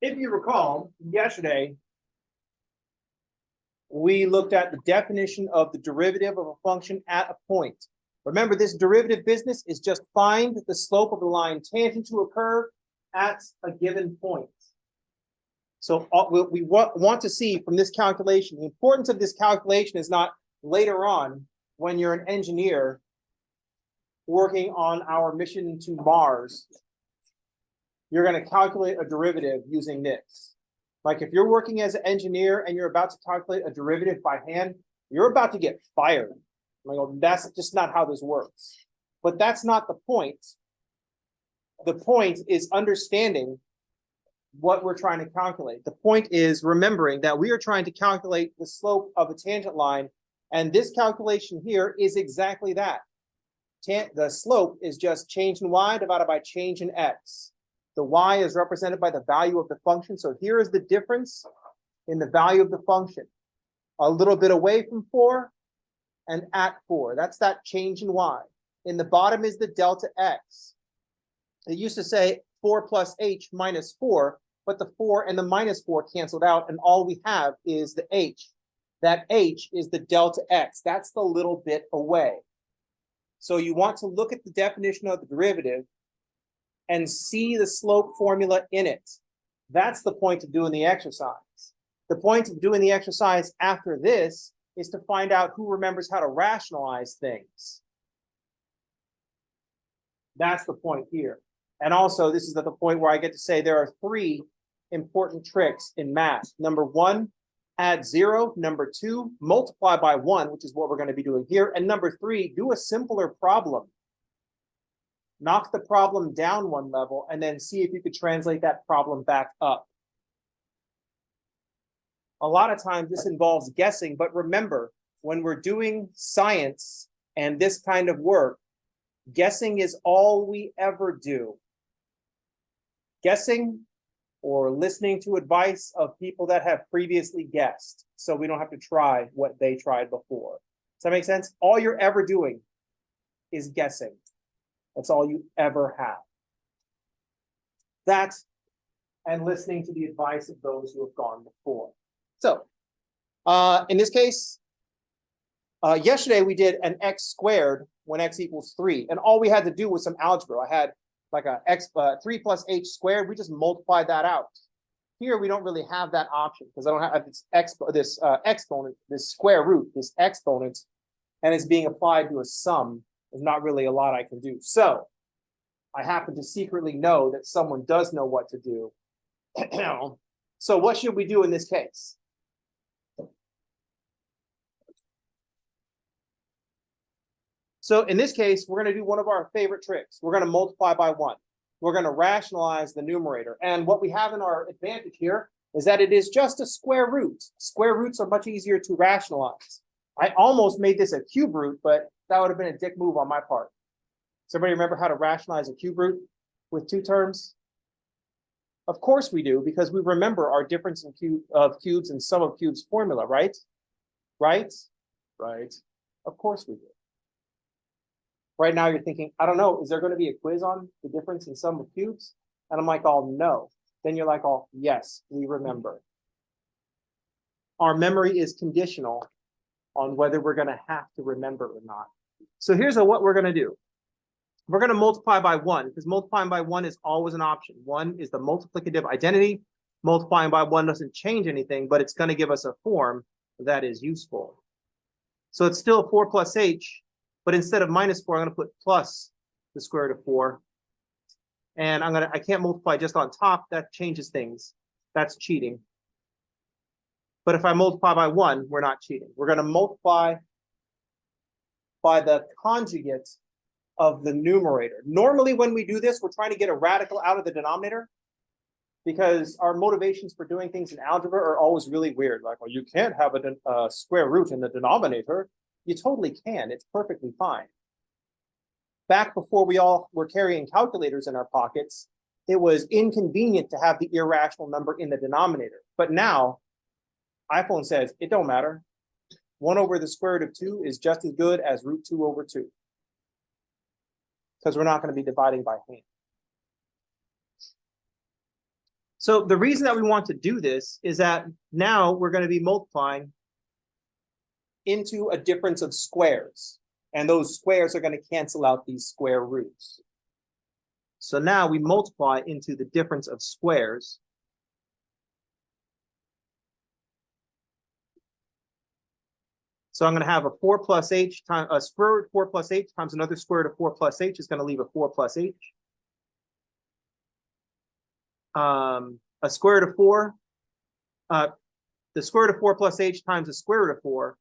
If you recall, yesterday we looked at the definition of the derivative of a function at a point. Remember, this derivative business is just find the slope of the line tangent to a curve at a given point. So we want to see from this calculation, the importance of this calculation is not later on when you're an engineer working on our mission to Mars, you're going to calculate a derivative using this. Like if you're working as an engineer and you're about to calculate a derivative by hand, you're about to get fired. Like, that's just not how this works. But that's not the point. The point is understanding what we're trying to calculate. The point is remembering that we are trying to calculate the slope of a tangent line, and this calculation here is exactly that. The slope is just change in y divided by change in x. The y is represented by the value of the function. So here is the difference in the value of the function. A little bit away from 4 and at 4. That's that change in y. In the bottom is the delta x. It used to say 4 plus h minus 4, but the 4 and the minus 4 canceled out, and all we have is the h. That h is the delta x. That's the little bit away. So you want to look at the definition of the derivative and see the slope formula in it. That's the point of doing the exercise. The point of doing the exercise after this is to find out who remembers how to rationalize things. That's the point here. And also, this is at the point where I get to say there are 3 important tricks in math. Number 1, add 0. Number 2, multiply by 1, which is what we're going to be doing here. And number 3, do a simpler problem. Knock the problem down 1 level and then see if you could translate that problem back up. A lot of times this involves guessing, but remember, when we're doing science and this kind of work, guessing is all we ever do. Guessing or listening to advice of people that have previously guessed, so we don't have to try what they tried before. Does that make sense? All you're ever doing is guessing. That's all you ever have. That and listening to the advice of those who have gone before. So in this case, yesterday we did an x squared when x equals 3. And all we had to do was some algebra. I had like a 3 plus h squared. We just multiplied that out. Here we don't really have that option because I don't have this exponent, this square root, this exponent, and it's being applied to a sum. There's not really a lot I can do. So I happen to secretly know that someone does know what to do. So what should we do in this case? So in this case, we're going to do one of our favorite tricks. We're going to multiply by 1. We're going to rationalize the numerator. And what we have in our advantage here is that it is just a square root. Square roots are much easier to rationalize. I almost made this a cube root, but that would have been a dick move on my part. Does everybody remember how to rationalize a cube root with 2 terms? Of course we do, because we remember our difference in cubes and sum of cubes formula, right? Right? Right. Of course we do. Right now you're thinking, I don't know, is there going to be a quiz on the difference in sum of cubes? And I'm like, oh, no. Then you're like, oh, yes, we remember. Our memory is conditional on whether we're going to have to remember or not. So here's what we're going to do. We're going to multiply by 1, because multiplying by 1 is always an option. 1 is the multiplicative identity. Multiplying by 1 doesn't change anything, but it's going to give us a form that is useful. So it's still 4 plus h, but instead of minus 4, I'm going to put plus the square root of 4. And I can't multiply just on top. That changes things. That's cheating. But if I multiply by 1, we're not cheating. We're going to multiply by the conjugate of the numerator. Normally, when we do this, we're trying to get a radical out of the denominator because our motivations for doing things in algebra are always really weird. Like, well, you can't have a square root in the denominator. You totally can. It's perfectly fine. Back before we all were carrying calculators in our pockets, it was inconvenient to have the irrational number in the denominator. But now, iPhone says, it don't matter. 1 over the square root of 2 is just as good as root 2 over 2. Because we're not going to be dividing by hand. So the reason that we want to do this is that now we're going to be multiplying into a difference of squares. And those squares are going to cancel out these square roots. So now we multiply into the difference of squares. So I'm going to have a 4 plus h times a square root of 4 plus h times another square root of 4 plus h is going to leave a 4 plus h. A square root of 4, the square root of 4 plus h times the square root of 4,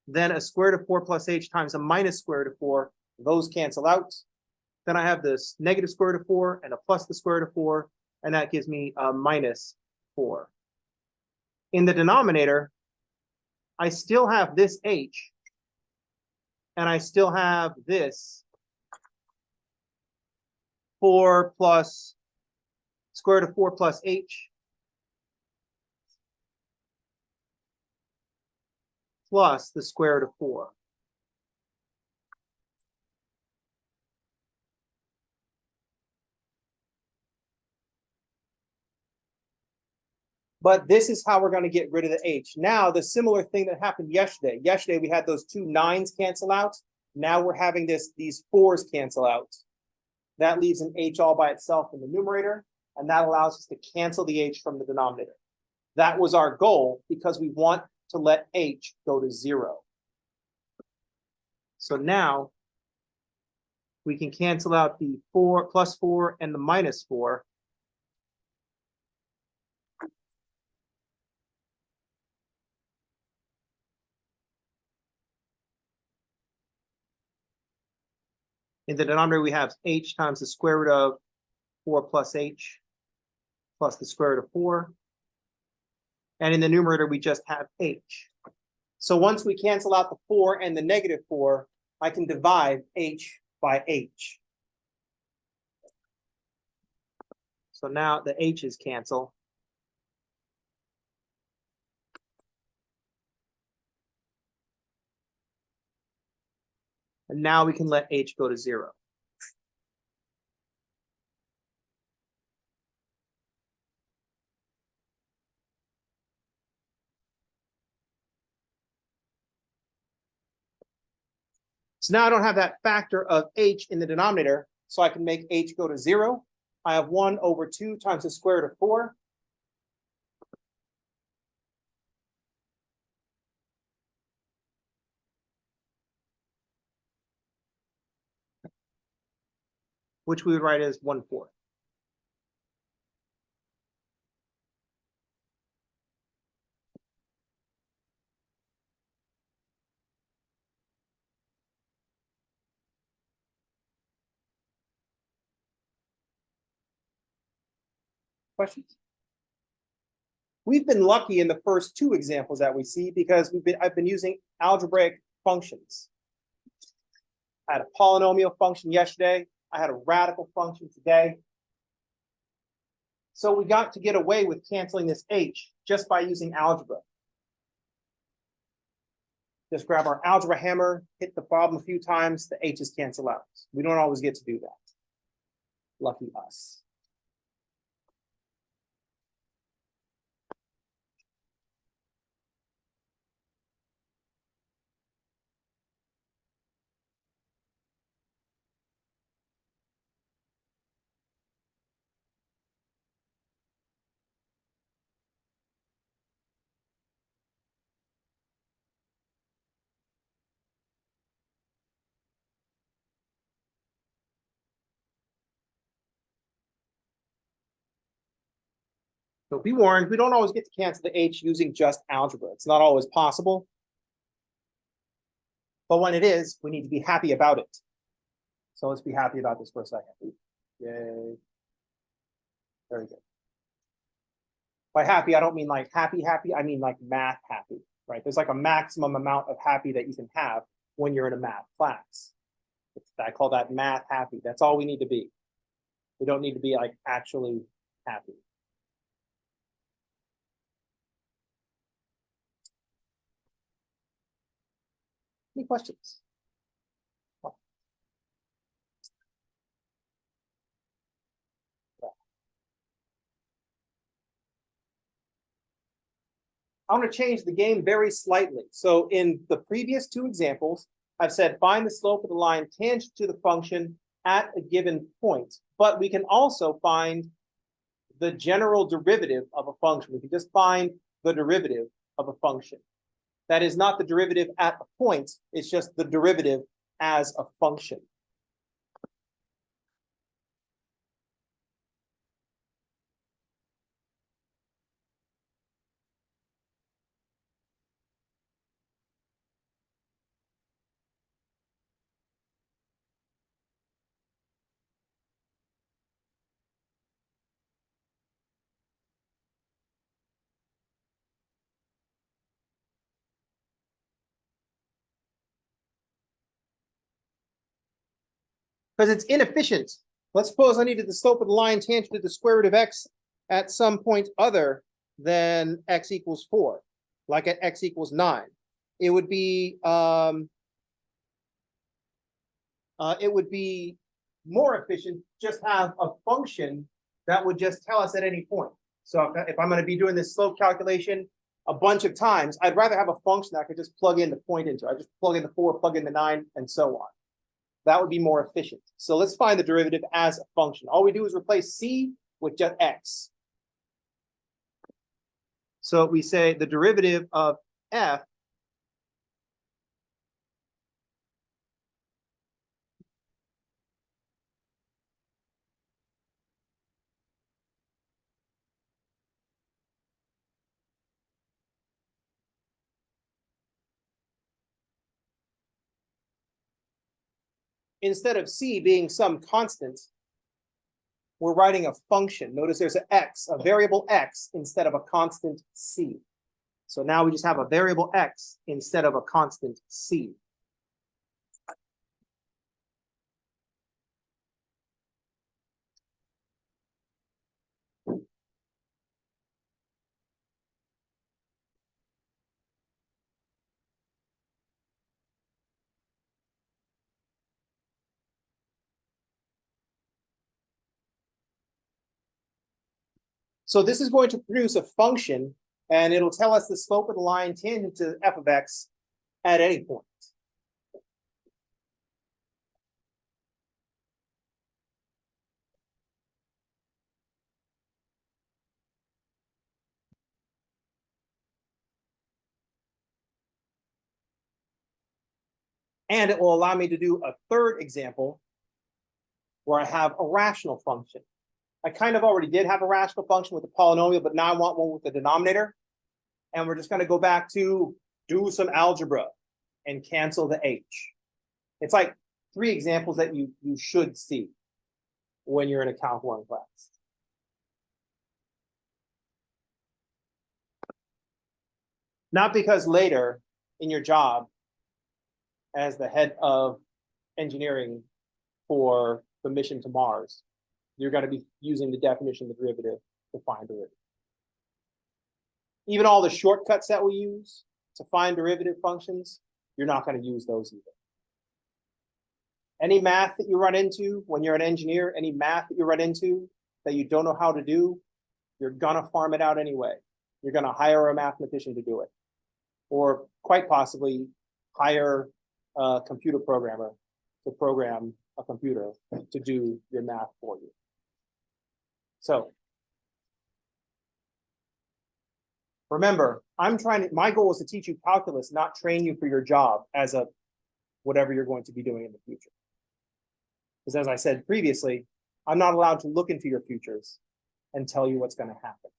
then a square root of 4 plus h times a minus square root of 4, those cancel out. Then I have this negative square root of 4 and a plus the square root of 4, and that gives me a minus 4. In the denominator, I still have this h, and I still have this 4 plus square root of 4 plus h plus the square root of 4. But this is how we're going to get rid of the h. Now, the similar thing that happened yesterday. Yesterday, we had those two 9s cancel out. Now we're having these 4s cancel out. That leaves an h all by itself in the numerator, and that allows us to cancel the h from the denominator. That was our goal because we want to let h go to 0. So now we can cancel out the 4 plus 4 and the minus 4. In the denominator, we have h times the square root of 4 plus h plus the square root of 4. And in the numerator, we just have h. So once we cancel out the 4 and the negative 4, I can divide h by h. So now the h's cancel. And now we can let h go to 0. So now I don't have that factor of h in the denominator, so I can make h go to 0. I have 1 over 2 times the square root of 4. Which we would write as 1/4. Questions? We've been lucky in the first 2 examples that we see because I've been using algebraic functions. I had a polynomial function yesterday. I had a radical function today. So we got to get away with canceling this h just by using algebra. Just grab our algebra hammer, hit the problem a few times, the h's cancel out. We don't always get to do that. Lucky us. So be warned, we don't always get to cancel the h using just algebra. It's not always possible. But when it is, we need to be happy about it. So let's be happy about this for a second. Yay. Very good. By happy, I don't mean like happy, I mean like math happy, right? There's like a maximum amount of happy that you can have when you're in a math class. I call that math happy. That's all we need to be. We don't need to be like actually happy. Any questions? I'm going to change the game very slightly. So in the previous two examples, I've said find the slope of the line tangent to the function at a given point. But we can also find the general derivative of a function. We can just find the derivative of a function. That is not the derivative at a point, it's just the derivative as a function. Because it's inefficient. Let's suppose I needed the slope of the line tangent to the square root of x at some point other than x equals 4, like at x equals 9. It would be more efficient just have a function that would just tell us at any point. So if I'm going to be doing this slope calculation a bunch of times, I'd rather have a function that I could just plug in the point into. I just plug in the 4, plug in the 9, and so on. That would be more efficient. So let's find the derivative as a function. All we do is replace c with just x. So we say the derivative of f instead of c being some constant, we're writing a function. Notice there's an x, a variable x, instead of a constant c. So now we just have a variable x instead of a constant c. So this is going to produce a function, and it'll tell us the slope of the line tangent to f of x at any point. And it will allow me to do a third example where I have a rational function. I kind of already did have a rational function with a polynomial, but now I want one with the denominator. And we're just going to go back to do some algebra and cancel the h. It's like 3 examples that you should see when you're in a Calc 1 class. Not because later in your job as the head of engineering for the mission to Mars, you're going to be using the definition of the derivative to find derivative. Even all the shortcuts that we use to find derivative functions, you're not going to use those either. Any math that you run into when you're an engineer, any math that you run into that you don't know how to do, you're going to farm it out anyway. You're going to hire a mathematician to do it. Or quite possibly hire a computer programmer to program a computer to do your math for you. So remember, my goal is to teach you calculus, not train you for your job as a whatever you're going to be doing in the future. Because as I said previously, I'm not allowed to look into your futures and tell you what's going to happen.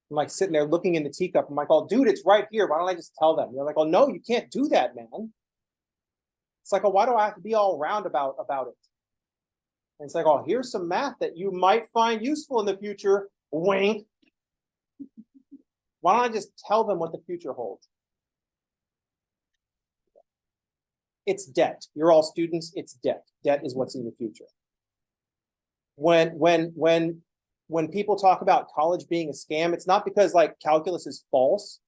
I'm like sitting there looking in the teacup. I'm like, oh, dude, it's right here. Why don't I just tell them? They're like, oh, no, you can't do that, man. It's like, oh, why do I have to be all roundabout about it? And it's like, oh, here's some math that you might find useful in the future. Wink. Why don't I just tell them what the future holds? It's debt. You're all students. It's debt. Debt is what's in the future. When people talk about college being a scam, it's not because like calculus is false.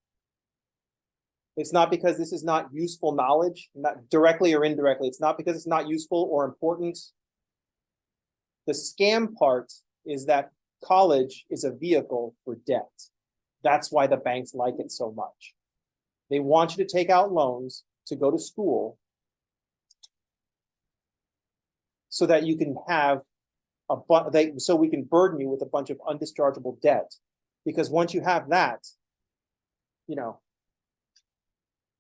It's not because this is not useful knowledge, not directly or indirectly. It's not because it's not useful or important. The scam part is that college is a vehicle for debt. That's why the banks like it so much. They want you to take out loans to go to school so that you can have so we can burden you with a bunch of undischargeable debt. Because once you have that, you know,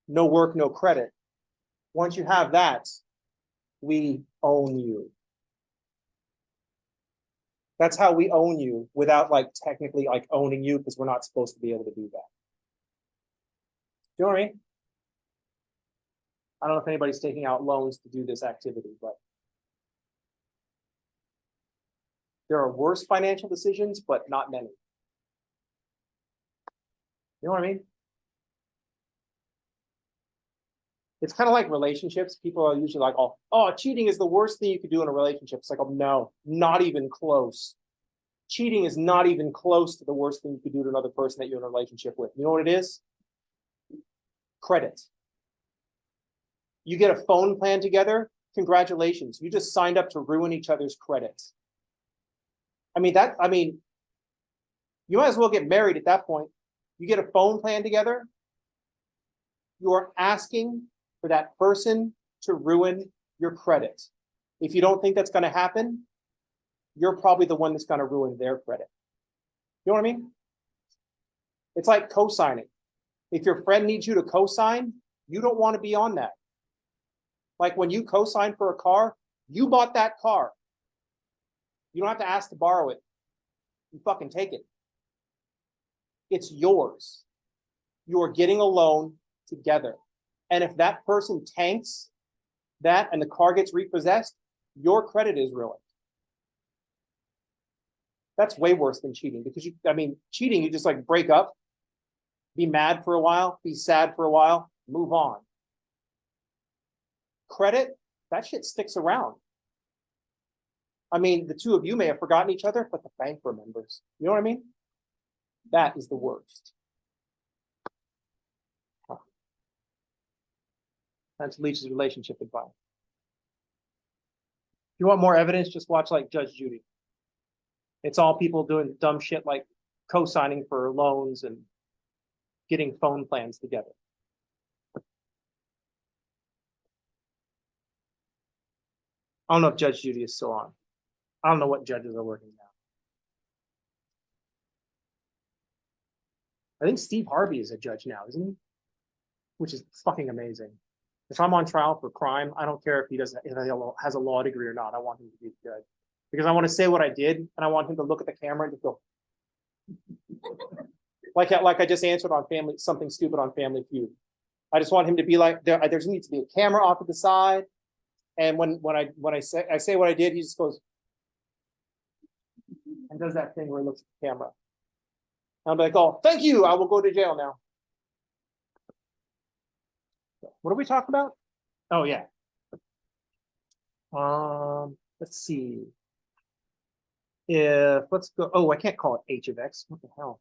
no work, no credit. Once you have that, we own you. That's how we own you without like technically like owning you, because we're not supposed to be able to do that. Do you know what I mean? I don't know if anybody's taking out loans to do this activity, but there are worse financial decisions, but not many. You know what I mean? It's kind of like relationships. People are usually like, oh, cheating is the worst thing you could do in a relationship. It's like, oh, no, not even close. Cheating is not even close to the worst thing you could do to another person that you're in a relationship with. You know what it is? Credit. You get a phone plan together, congratulations. You just signed up to ruin each other's credit. I mean, you might as well get married at that point. You get a phone plan together, you are asking for that person to ruin your credit. If you don't think that's going to happen, you're probably the one that's going to ruin their credit. You know what I mean? It's like co-signing. If your friend needs you to co-sign, you don't want to be on that. Like when you co-sign for a car, you bought that car. You don't have to ask to borrow it. You fucking take it. It's yours. You are getting a loan together. And if that person tanks that and the car gets repossessed, your credit is ruined. That's way worse than cheating, because cheating, you just like break up, be mad for a while, be sad for a while, move on. Credit, that shit sticks around. I mean, the two of you may have forgotten each other, but the bank remembers. You know what I mean? That is the worst. That's Leach's relationship advice. If you want more evidence, just watch like Judge Judy. It's all people doing dumb shit like co-signing for loans and getting phone plans together. I don't know if Judge Judy is still on. I don't know what judges are working now. I think Steve Harvey is a judge now, isn't he? Which is fucking amazing. If I'm on trial for crime, I don't care if he has a law degree or not. I want him to be the judge, because I want to say what I did, and I want him to look at the camera and just go, like I just answered on something stupid on Family Feud. I just want him to be like, there needs to be a camera off to the side, and when I say what I did, he just goes and does that thing where he looks at the camera. I'm like, oh, thank you. I will go to jail now. What are we talking about? Oh yeah. Let's see. Let's go. Oh, I can't call it h of x. What the hell?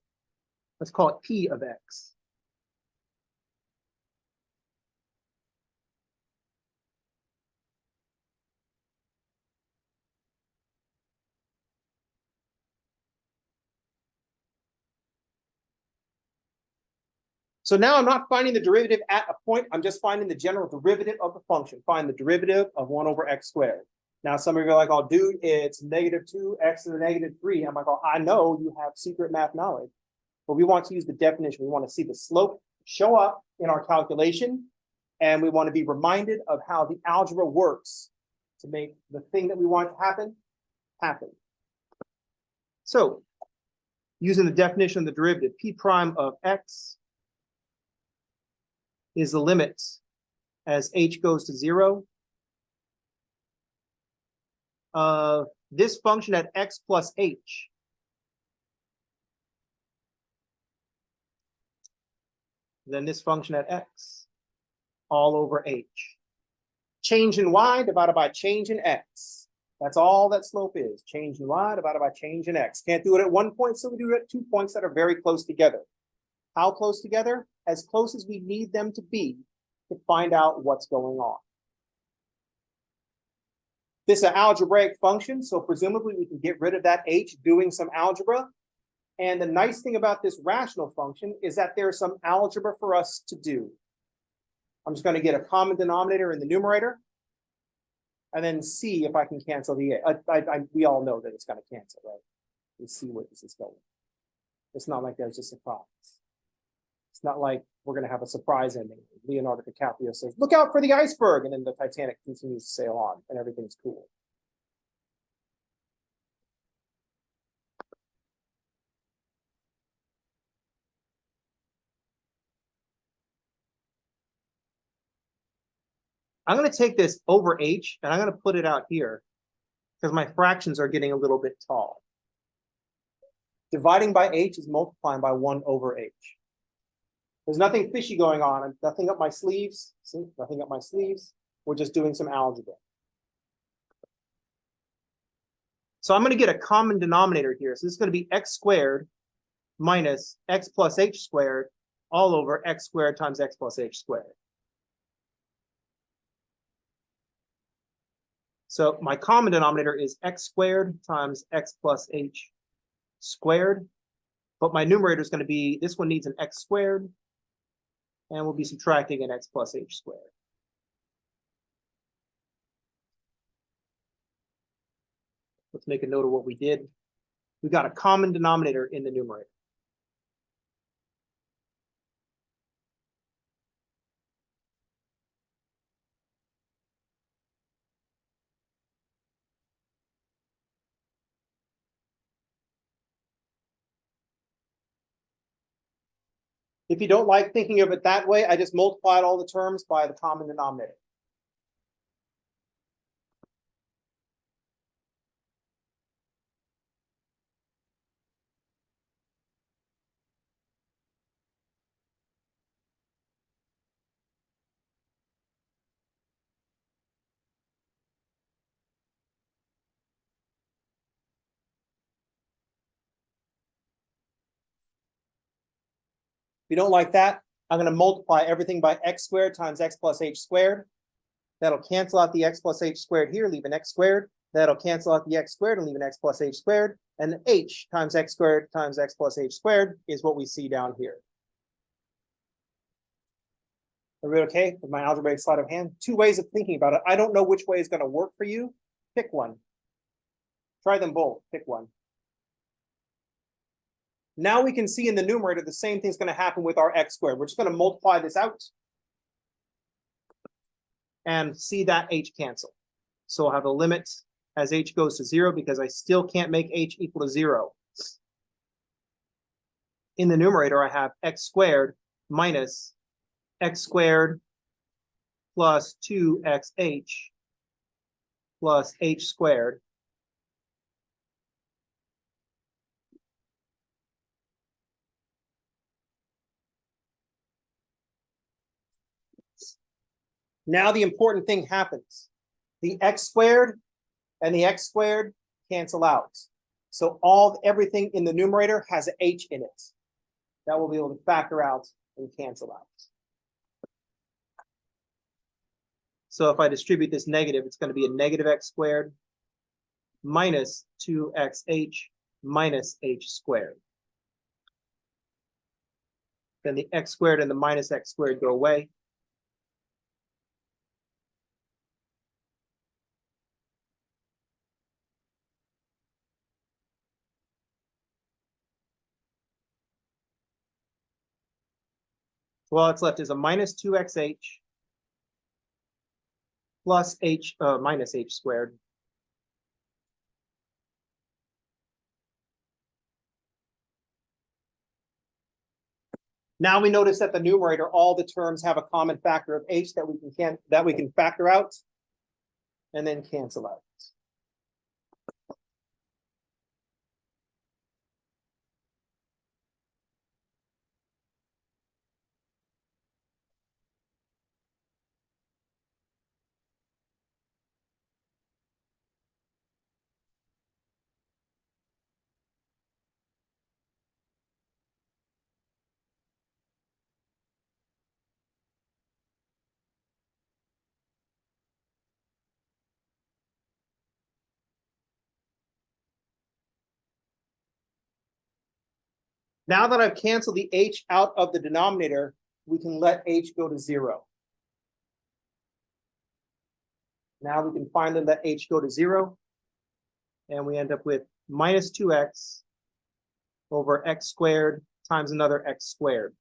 Let's call it p of x. So now I'm not finding the derivative at a point. I'm just finding the general derivative of the function. Find the derivative of 1 over x squared. Now some of you are like, oh, dude, it's -2x to the -3. I'm like, oh, I know you have secret math knowledge, but we want to use the definition. We want to see the slope show up in our calculation, and we want to be reminded of how the algebra works to make the thing that we want to happen, happen. So using the definition of the derivative, p prime of x is the limit as h goes to 0 of this function at x plus h. Then this function at x all over h. Change in y divided by change in x. That's all that slope is. Change in y divided by change in x. Can't do it at 1 point, so we do it at 2 points that are very close together. How close together? As close as we need them to be to find out what's going on. This is an algebraic function, so presumably we can get rid of that h doing some algebra. And the nice thing about this rational function is that there's some algebra for us to do. I'm just going to get a common denominator in the numerator and then see if I can cancel the we all know that it's going to cancel, right? Let's see where this is going. It's not like there's a surprise. It's not like we're going to have a surprise ending. Leonardo DiCaprio says, "Look out for the iceberg," and then the Titanic continues to sail on and everything's cool. I'm going to take this over h and I'm going to put it out here because my fractions are getting a little bit tall. Dividing by h is multiplying by 1 over h. There's nothing fishy going on. Nothing up my sleeves. See, nothing up my sleeves. We're just doing some algebra. So I'm going to get a common denominator here. So this is going to be x squared minus x plus h squared all over x squared times x plus h squared. So my common denominator is x squared times x plus h squared. But my numerator is going to be, this one needs an x squared. And we'll be subtracting an x plus h squared. Let's make a note of what we did. We got a common denominator in the numerator. If you don't like thinking of it that way, I just multiplied all the terms by the common denominator. If you don't like that, I'm going to multiply everything by x squared times x plus h squared. That'll cancel out the x plus h squared here, leave an x squared. That'll cancel out the x squared and leave an x plus h squared. And h times x squared times x plus h squared is what we see down here. Everybody okay with my algebraic sleight of hand? Two ways of thinking about it. I don't know which way is going to work for you. Pick one. Try them both. Pick one. Now we can see in the numerator the same thing's going to happen with our x squared. We're just going to multiply this out and see that h cancel. So I'll have a limit as h goes to 0 because I still can't make h equal to 0. In the numerator, I have x squared minus x squared plus 2xh plus h squared. Now the important thing happens. The x squared and the x squared cancel out. So everything in the numerator has an h in it. That will be able to factor out and cancel out. So if I distribute this negative, it's going to be a negative x squared minus 2xh minus h squared. Then the x squared and the minus x squared go away. So all that's left is a minus 2xh plus h minus h squared. Now we notice that the numerator, all the terms have a common factor of h that we can factor out and then cancel out. Now that I've canceled the h out of the denominator, we can let h go to 0. Now we can finally let h go to 0. And we end up with minus 2x over x squared times another x squared.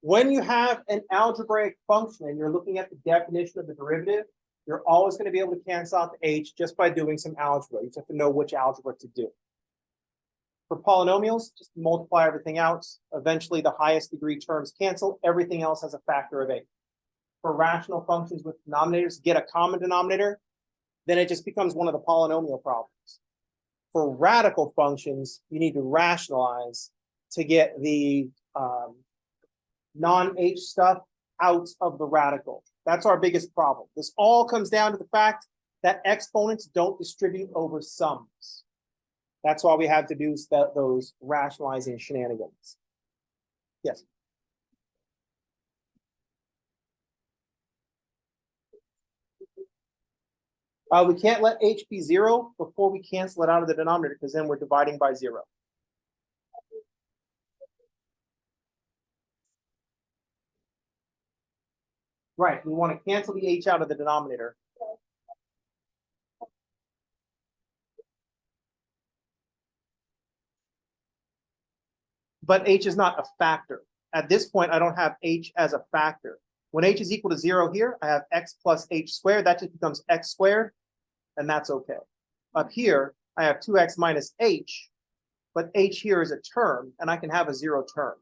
When you have an algebraic function and you're looking at the definition of the derivative, you're always going to be able to cancel out the h just by doing some algebra. You just have to know which algebra to do. For polynomials, just multiply everything out. Eventually, the highest degree terms cancel. Everything else has a factor of 8. For rational functions with denominators, get a common denominator, then it just becomes one of the polynomial problems. For radical functions, you need to rationalize to get the non-h stuff out of the radical. That's our biggest problem. This all comes down to the fact that exponents don't distribute over sums. That's why we have to do those rationalizing shenanigans. Yes. We can't let h be 0 before we cancel it out of the denominator, because then we're dividing by 0. Right, we want to cancel the h out of the denominator. But h is not a factor. At this point, I don't have h as a factor. When h is equal to 0 here, I have x plus h squared. That just becomes x squared, and that's okay. Up here, I have 2x minus h, but h here is a term, and I can have a 0 term.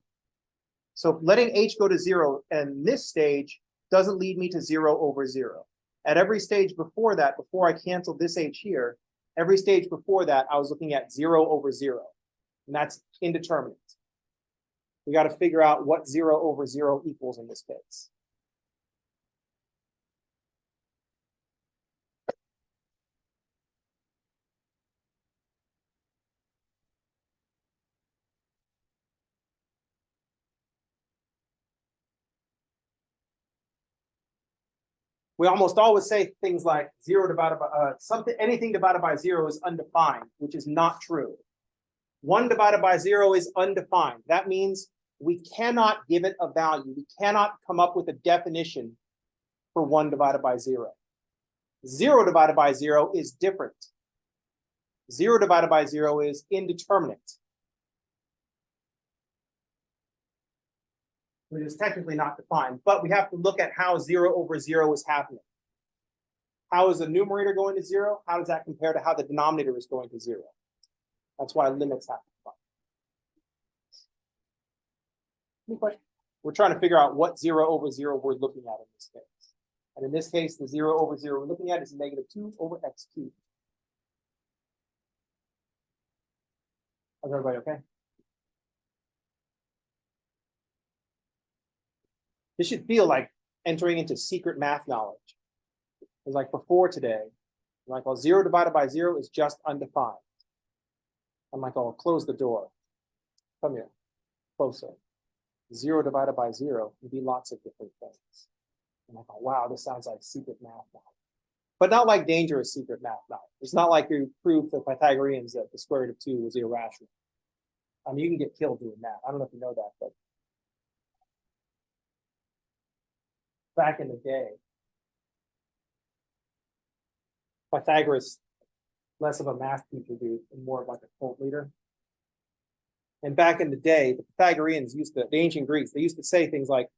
So letting h go to 0 in this stage doesn't lead me to 0 over 0. At every stage before that, before I canceled this h here, every stage before that, I was looking at 0 over 0. And that's indeterminate. We got to figure out what 0 over 0 equals in this case. We almost always say things like 0 divided by anything divided by 0 is undefined, which is not true. 1 divided by 0 is undefined. That means we cannot give it a value. We cannot come up with a definition for 1 divided by 0. 0 divided by 0 is different. 0 divided by 0 is indeterminate. It is technically not defined, but we have to look at how 0 over 0 is happening. How is the numerator going to 0? How does that compare to how the denominator is going to 0? That's why limits have to apply. Any questions? We're trying to figure out what 0 over 0 we're looking at in this case. And in this case, the 0 over 0 we're looking at is negative 2 over x cubed. Is everybody okay? This should feel like entering into secret math knowledge. It's like before today, like, well, 0 divided by 0 is just undefined. I'm like, oh, close the door. Come here, closer. 0 divided by 0 can be lots of different things. And I thought, wow, this sounds like secret math knowledge. But not like dangerous secret math knowledge. It's not like you proved the Pythagoreans that the square root of 2 was irrational. I mean, you can get killed doing that. I don't know if you know that, but back in the day, Pythagoras, less of a math teacher dude and more of like a cult leader. And back in the day, the Pythagoreans the ancient Greeks, they used to say things like,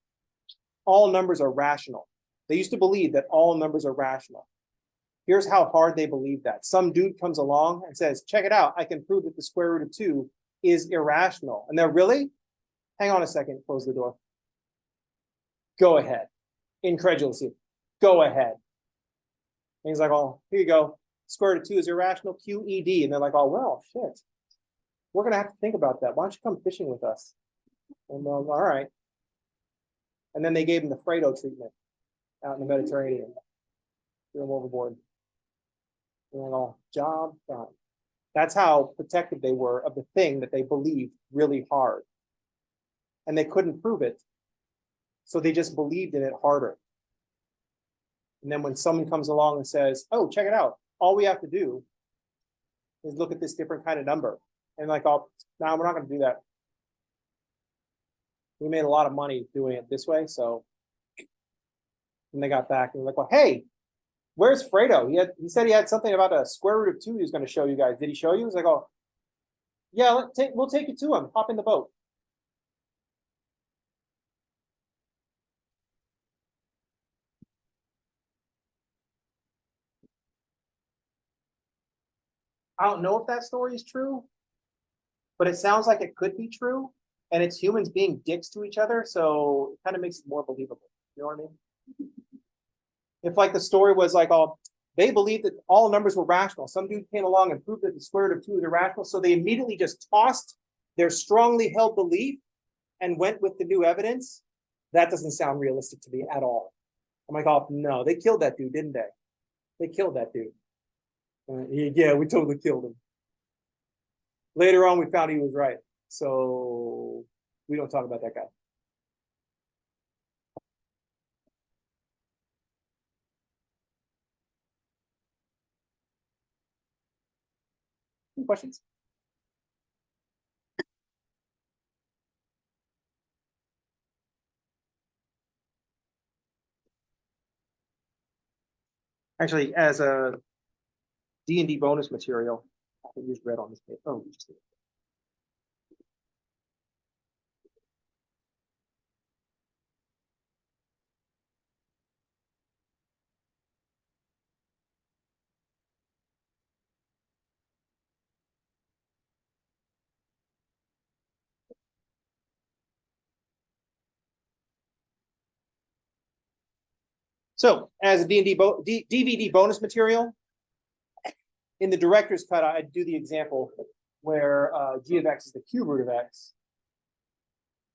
all numbers are rational. They used to believe that all numbers are rational. Here's how hard they believe that. Some dude comes along and says, check it out, I can prove that the square root of 2 is irrational. And they're really? Hang on a second, close the door. Go ahead. Incredulously, go ahead. And he's like, oh, here you go. Square root of 2 is irrational, QED. And they're like, oh, well, shit. We're going to have to think about that. Why don't you come fishing with us? And all right. And then they gave him the Fredo treatment out in the Mediterranean. Threw him overboard. And all, job done. That's how protective they were of the thing that they believed really hard. And they couldn't prove it. So they just believed in it harder. And then when someone comes along and says, oh, check it out, all we have to do is look at this different kind of number. And like, oh, no, we're not going to do that. We made a lot of money doing it this way. So when they got back, and they're like, well, hey, where's Fredo? He said he had something about a square root of 2 he was going to show you guys. Did he show you? He was like, oh, yeah, we'll take you to him. Hop in the boat. I don't know if that story is true, but it sounds like it could be true. And it's humans being dicks to each other. So it kind of makes it more believable. You know what I mean? If like the story was like, oh, they believed that all numbers were rational. Some dude came along and proved that the square root of 2 is irrational. So they immediately just tossed their strongly held belief and went with the new evidence. That doesn't sound realistic to me at all. I'm like, oh, no, they killed that dude, didn't they? They killed that dude. Yeah, we totally killed him. Later on, we found he was right. So we don't talk about that guy. Any questions? Actually, as a D&D bonus material, I can use red on this page. Oh, just so as a D&D DVD bonus material, in the director's cut, I do the example where g of x is the cube root of x,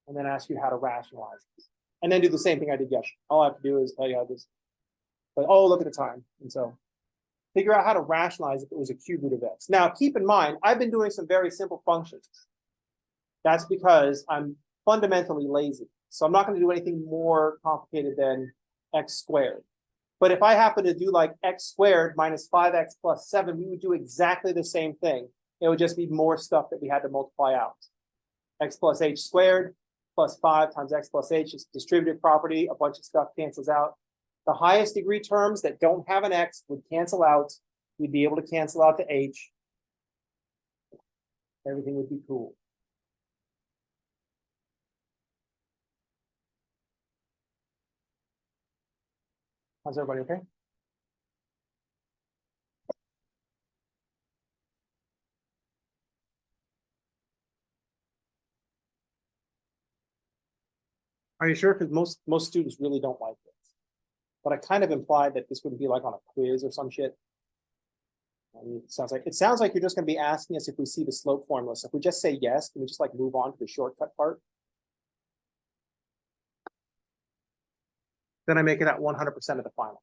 and then ask you how to rationalize it. And then do the same thing I did yesterday. All I have to do is tell you how this, but oh, look at the time. And so figure out how to rationalize if it was a cube root of x. Now, keep in mind, I've been doing some very simple functions. That's because I'm fundamentally lazy. So I'm not going to do anything more complicated than x squared. But if I happen to do like x squared minus 5x plus 7, we would do exactly the same thing. It would just be more stuff that we had to multiply out. X plus h squared plus 5 times x plus h is distributive property. A bunch of stuff cancels out. The highest degree terms that don't have an x would cancel out. We'd be able to cancel out the h. Everything would be cool. How's everybody okay? Are you sure? Because most students really don't like this. But I kind of implied that this would be like on a quiz or some shit. I mean, it sounds like you're just going to be asking us if we see the slope formula. So if we just say yes, can we just like move on to the shortcut part? Then I make it at 100% of the final.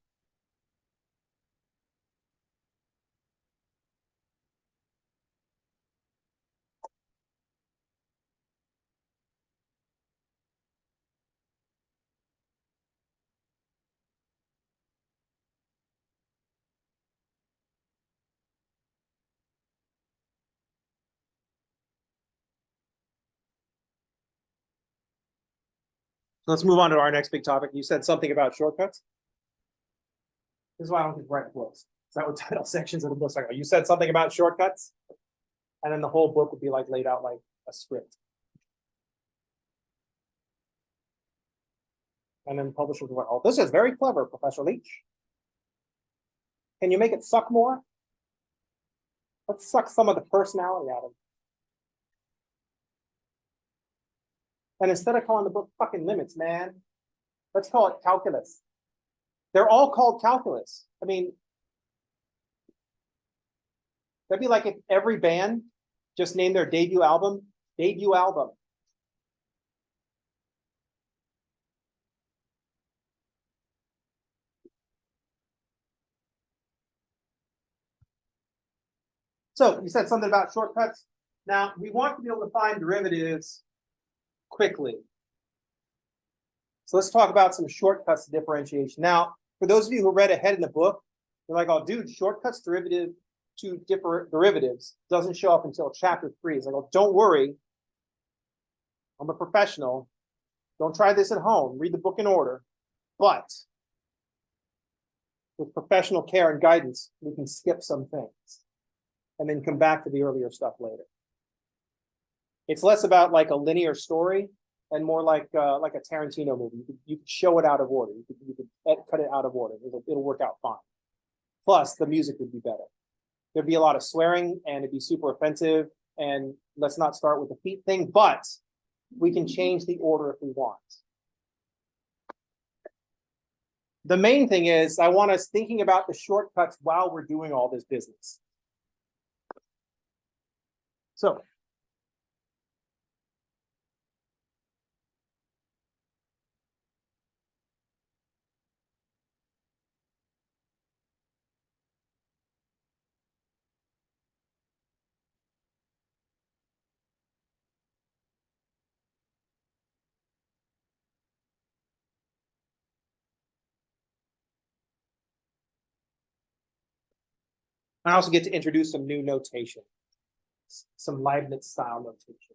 So let's move on to our next big topic. You said something about shortcuts. This is why I don't write books. Is that what title sections of the books are? You said something about shortcuts, and then the whole book would be like laid out like a script. And then publishers were like, oh, this is very clever, Professor Leach. Can you make it suck more? Let's suck some of the personality out of it. And instead of calling the book fucking limits, man, let's call it calculus. They're all called calculus. I mean, that'd be like if every band just named their debut album. So you said something about shortcuts. Now, we want to be able to find derivatives quickly. So let's talk about some shortcuts to differentiation. Now, for those of you who read ahead in the book, you're like, oh, dude, shortcuts derivative to different derivatives doesn't show up until chapter 3. It's like, oh, don't worry. I'm a professional. Don't try this at home. Read the book in order. But with professional care and guidance, we can skip some things and then come back to the earlier stuff later. It's less about like a linear story and more like a Tarantino movie. You could show it out of order. You could cut it out of order. It'll work out fine. Plus, the music would be better. There'd be a lot of swearing and it'd be super offensive. And let's not start with the feet thing, but we can change the order if we want. The main thing is I want us thinking about the shortcuts while we're doing all this business. So I also get to introduce some new notation, some Leibniz style notation.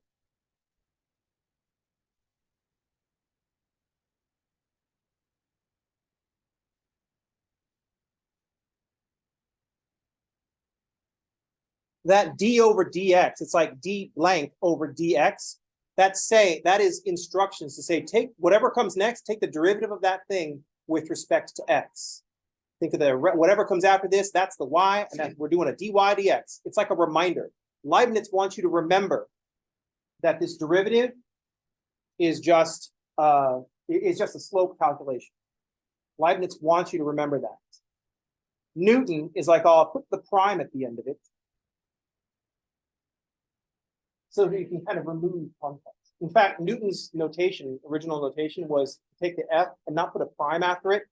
That d over dx, it's like d blank over dx. That is instructions to say, take whatever comes next, take the derivative of that thing with respect to x. Think of the whatever comes after this, that's the y, and then we're doing a dy dx. It's like a reminder. Leibniz wants you to remember that this derivative is just a slope calculation. Leibniz wants you to remember that. Newton is like, oh, I'll put the prime at the end of it, so that you can kind of remove context. In fact, Newton's notation, original notation, was to take the f and not put a prime after it,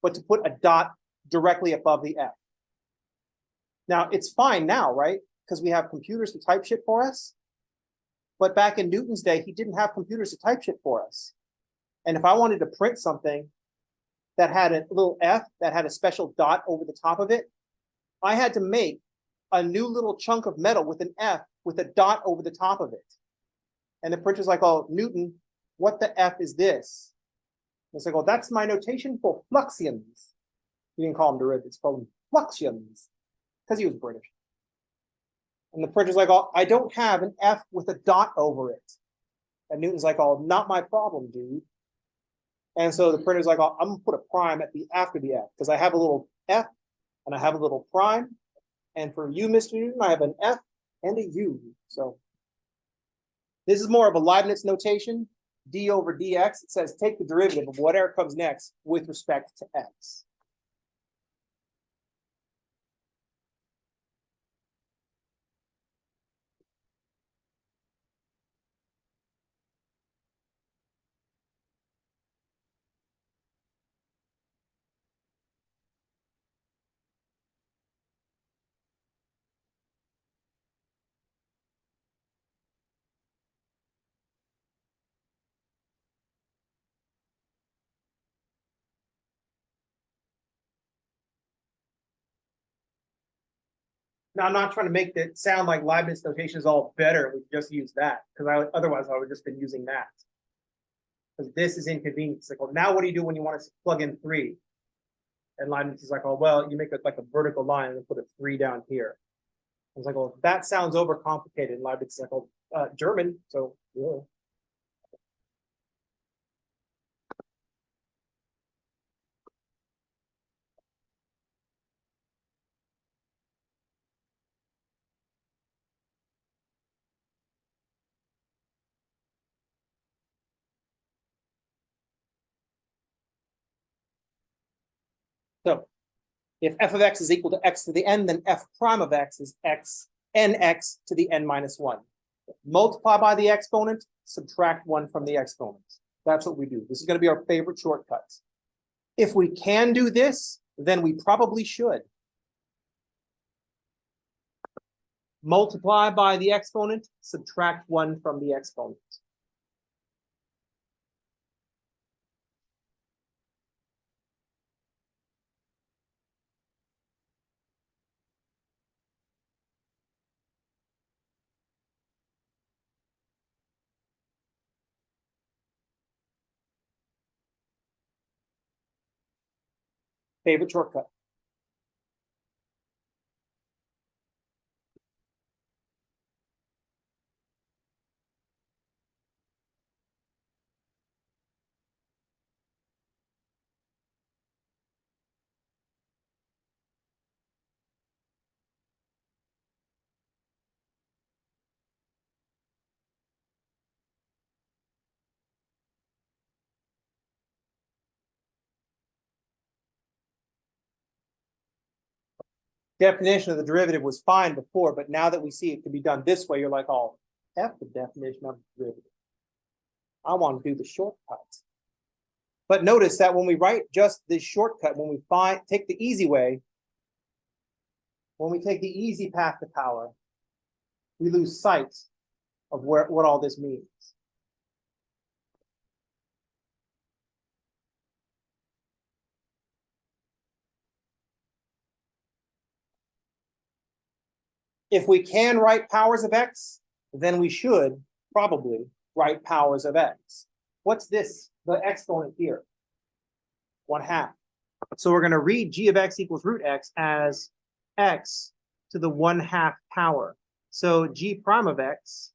but to put a dot directly above the f. Now, it's fine now, right? Because we have computers to type shit for us. But back in Newton's day, he didn't have computers to type shit for us. And if I wanted to print something that had a little f that had a special dot over the top of it, I had to make a new little chunk of metal with an f with a dot over the top of it. And the printer's like, oh, Newton, what the f is this? And it's like, oh, that's my notation for fluxions. He didn't call them derivatives, call them fluxions, because he was British. And the printer's like, oh, I don't have an f with a dot over it. And Newton's like, oh, not my problem, dude. And so the printer's like, oh, I'm gonna put a prime at the after the f, because I have a little f and I have a little prime. And for you, Mr. Newton, I have an f and a u. So this is more of a Leibniz notation, d over dx. It says take the derivative of whatever comes next with respect to x. Now, I'm not trying to make it sound like Leibniz notation is all better. We just use that, because otherwise I would have just been using that. Because this is inconvenient. It's like, well, now what do you do when you want to plug in 3? And Leibniz is like, oh, well, you make it like a vertical line and put a 3 down here. I was like, well, that sounds overcomplicated. And Leibniz is like, oh, German, so yeah. So if f of x is equal to x to the n, then f prime of x is x nx to the n minus 1. Multiply by the exponent, subtract 1 from the exponent. That's what we do. This is going to be our favorite shortcut. If we can do this, then we probably should. multiply by the exponent, subtract 1 from the exponent. Favorite shortcut. Definition of the derivative was fine before, but now that we see it can be done this way, you're like, oh, F the definition of the derivative. I want to do the shortcut. But notice that when we write just this shortcut, when we take the easy way, when we take the easy path to power, we lose sight of what all this means. If we can write powers of x, then we should probably write powers of x. What's this? The exponent here. 1/2. So we're going to read g of x equals root x as x to the 1/2 power. So g prime of x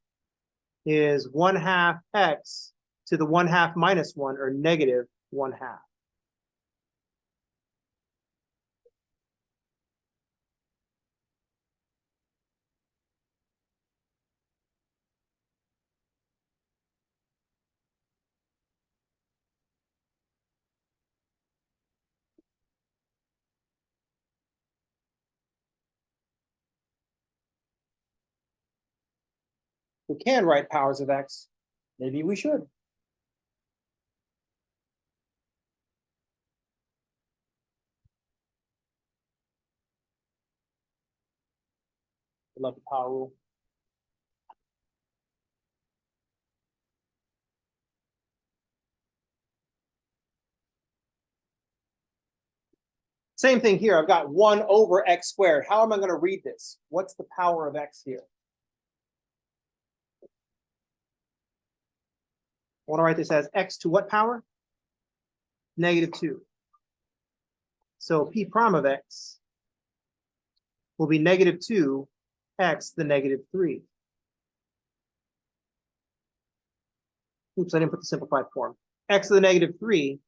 is 1/2 x to the 1/2 minus 1, or negative 1/2. We can write powers of x. Maybe we should. I love the power rule. Same thing here. I've got 1 over x squared. How am I going to read this? What's the power of x here? I want to write this as x to what power? Negative 2. So p prime of x will be negative 2 x to the negative 3. Oops, I didn't put the simplified form. X to the negative 3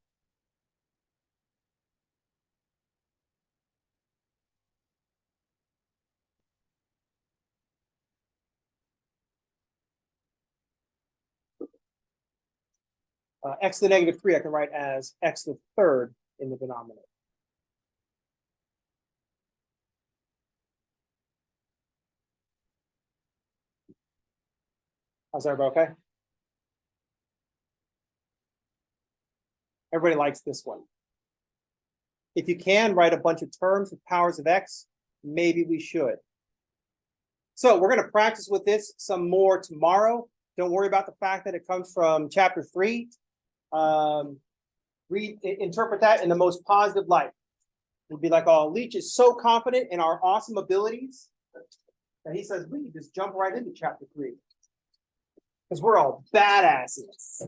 x to the negative 3 I can write as x to the 3rd in the denominator. How's everybody okay? Everybody likes this one. If you can write a bunch of terms with powers of x, maybe we should. So we're going to practice with this some more tomorrow. Don't worry about the fact that it comes from chapter 3. Interpret that in the most positive light. You'd be like, oh, Leach is so confident in our awesome abilities that he says we can just jump right into chapter 3. Because we're all badasses.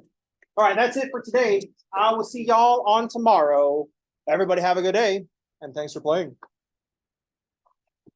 All right, that's it for today. I will see y'all on tomorrow. Everybody have a good day, and thanks for playing.